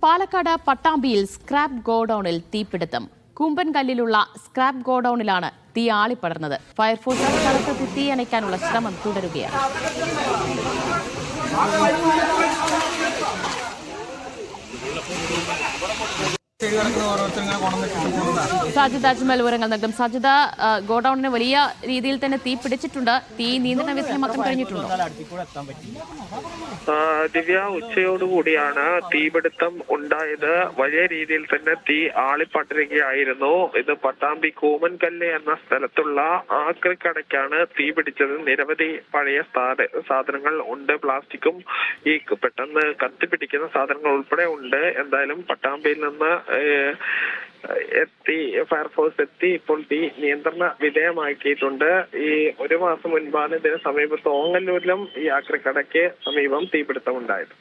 Palakkad പട്ടാമ്പിയിൽ scrap ഗോഡൌണിൽ തീപിടുത്തം. കൂമ്പൻകല്ലിലുള്ള scrap ഗോഡൌണിലാണ് തീ ആളിപ്പടർന്നത്. Fire force സ്ഥലത്തെത്തി തീ അണയ്ക്കാനുള്ള ശ്രമം തുടരുകയാണ്. സാജിദ അജ്മൽ വിവരങ്ങൾ നൽകും. സാജിദ, ഗോഡൌണിന് വലിയ രീതിയിൽ തന്നെ തീ പിടിച്ചിട്ടുണ്ട്. തീ നിയന്ത്രണ വിധേയമാക്കാൻ കഴിഞ്ഞിട്ടുണ്ടോ? ദിവ്യ, ഉച്ചയോടുകൂടിയാണ് തീപിടുത്തം ഉണ്ടായത്. വലിയ രീതിയിൽ തന്നെ തീ ആളിപ്പടരുകയായിരുന്നു. ഇത് പട്ടാമ്പി കൂമൻകല്ല് എന്ന സ്ഥലത്തുള്ള ആക്രിക്കടയ്ക്കാണ് തീ പിടിച്ചത്. നിരവധി പഴയ സാധനങ്ങൾ ഉണ്ട്. പ്ലാസ്റ്റിക്കും ഈ പെട്ടെന്ന് കത്തിപ്പിടിക്കുന്ന സാധനങ്ങൾ ഉൾപ്പെടെ ഉണ്ട്. എന്തായാലും പട്ടാമ്പിയിൽ നിന്ന് ഫയർഫോഴ്സ് എത്തി ഇപ്പോൾ തീ നിയന്ത്രണ വിധേയമാക്കിയിട്ടുണ്ട്. ഈ ഒരു മാസം മുൻപാണ് ഇതിന് സമീപത്ത് ഓങ്ങല്ലൂരിലും ഈ ആക്രിക്കടയ്ക്ക് സമീപം തീപിടുത്തമുണ്ടായത്.